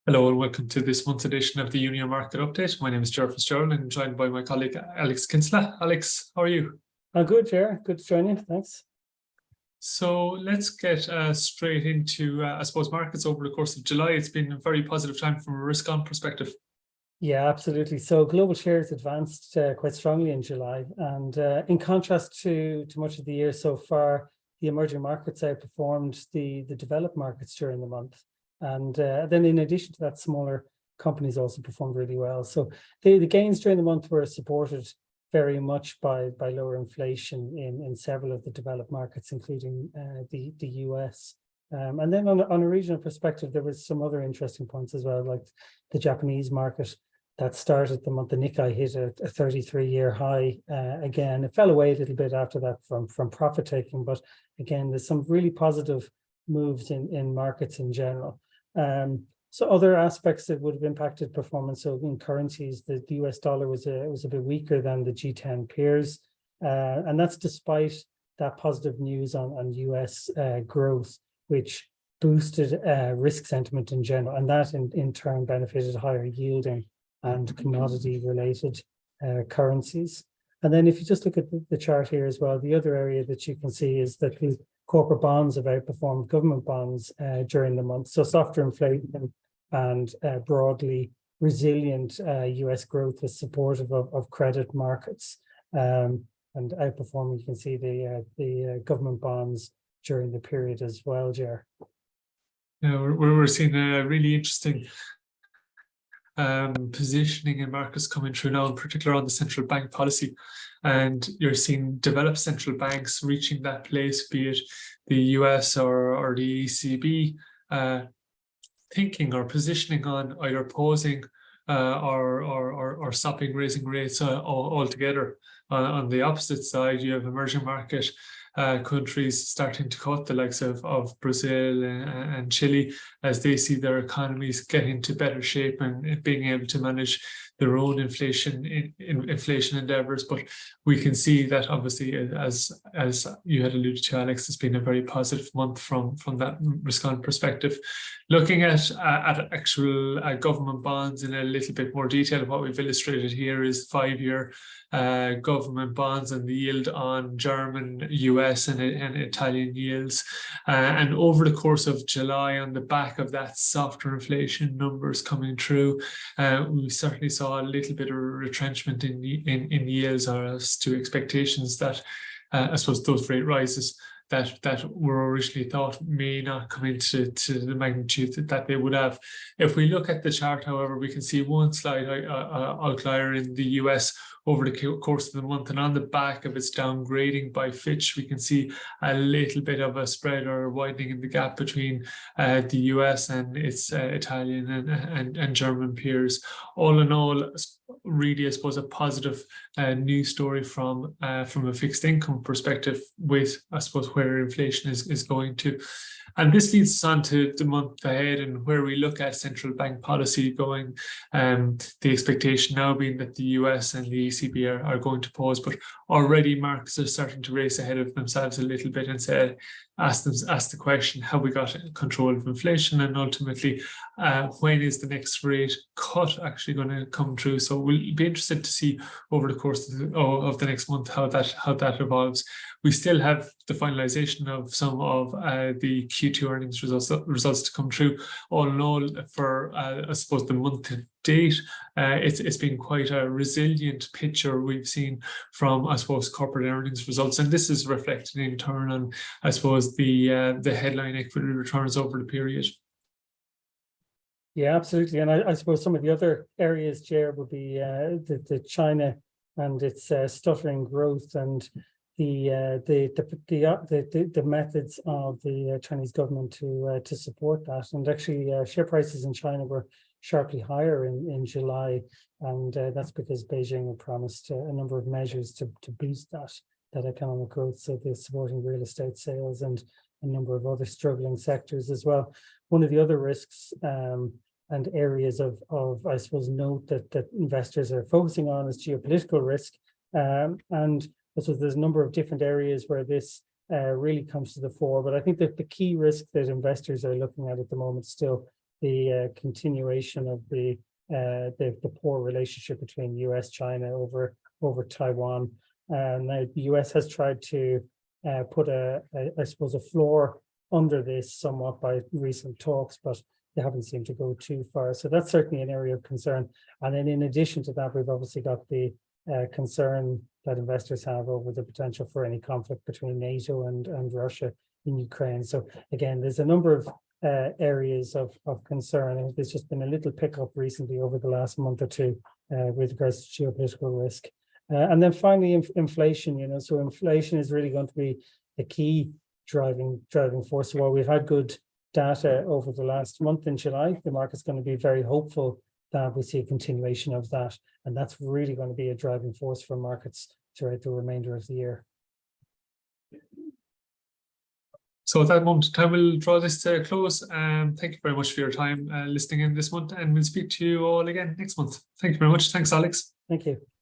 Hello and welcome to this month's edition of the Unio Market Update. My name is Fitzgerald and I'm joined by my colleague Alex Kinsella. Alex, how are you? I'm good, Ger. Good to join you. Thanks. So let's get straight into, I suppose, markets over the course of July. It's been a very positive time from a risk-on perspective. Yeah, absolutely. So global shares advanced quite strongly in July. And in contrast to much of the year so far, the emerging markets outperformed the developed markets during the month. And then in addition to that, smaller companies also performed really well. So the gains during the month were supported very much by lower inflation in several of the developed markets, including the US. And then on a regional perspective, there was some other interesting points as well, like the Japanese market that started the month. The Nikkei hit a 33-year high again. It fell away a little bit after that from profit taking, but again, there's some really positive moves in markets in general. So other aspects that would have impacted performance, so in currencies, the US dollar was a bit weaker than the G10 peers, and that's despite that positive news on US growth, which boosted risk sentiment in general, and that in turn benefited higher yielding and commodity-related currencies. And then if you just look at the chart here as well, the other area that you can see is that the corporate bonds have outperformed government bonds during the month. So softer inflation and broadly resilient US growth is supportive of credit markets, and outperforming. You can see the government bonds during the period as well, Ger. Yeah, we're seeing a really interesting positioning in markets coming through now, in particular on the central bank policy. And you're seeing developed central banks reaching that place, be it the US or the ECB, thinking or positioning on either pausing or stopping raising rates altogether. On the opposite side, you have emerging market countries starting to cut, the likes of Brazil and Chile, as they see their economies getting into better shape and being able to manage their own inflation endeavors. But we can see that obviously, as you had alluded to, Alex, it's been a very positive month from that risk-on perspective. Looking at actual government bonds in a little bit more detail, what we've illustrated here is 5-year government bonds and the yield on German, US and Italian yields. And over the course of July, on the back of that softer inflation numbers coming through, we certainly saw a little bit of retrenchment in yields, or as to expectations that I suppose those rate rises that were originally thought may not come into the magnitude that they would have. If we look at the chart, however, we can see one slight outlier in the US over the course of the month, and on the back of its downgrading by Fitch, we can see a little bit of a spread or widening in the gap between the US and its Italian and German peers. All in all, really, I suppose, a positive news story from a fixed income perspective, with, I suppose, where inflation is going to. And this leads us on to the month ahead and where we look at central bank policy going. The expectation now being that the US and the ECB are going to pause, but already markets are starting to race ahead of themselves a little bit and say, ask the question, have we got control of inflation? And ultimately, when is the next rate cut actually going to come through? So we'll be interested to see over the course of the next month how that evolves. We still have the finalization of some of the Q2 earnings results to come through. All in all, for I suppose the month to date, it's been quite a resilient picture we've seen from, I suppose, corporate earnings results, and this is reflected in turn on, I suppose, the headline equity returns over the period. Yeah, absolutely. And I suppose some of the other areas, Ger, would be the China and its stuttering growth, and the methods of the Chinese government to support that. And actually, share prices in China were sharply higher in July, and that's because Beijing had promised a number of measures to boost that economic growth. So they're supporting real estate sales and a number of other struggling sectors as well. One of the other risks and areas of I suppose note that investors are focusing on is geopolitical risk, and so there's a number of different areas where this really comes to the fore. But I think that the key risk that investors are looking at the moment still the continuation of the poor relationship between US China over Taiwan. Now the US has tried to put I suppose a floor under this somewhat by recent talks, but they haven't seemed to go too far. So that's certainly an area of concern. And then in addition to that, we've obviously got the concern that investors have over the potential for any conflict between NATO and Russia in Ukraine. So again, there's a number of areas of concern. And there's just been a little pickup recently over the last month or two with regards to geopolitical risk. And then finally, inflation. So inflation is really going to be the key driving force. So while we've had good data over the last month in July, the market's going to be very hopeful that we see a continuation of that, and that's really going to be a driving force for markets throughout the remainder of the year. So at that moment in time, we'll draw this to a close. Thank you very much for your time listening in this month, and we'll speak to you all again next month. Thank you very much. Thanks, Alex. Thank you.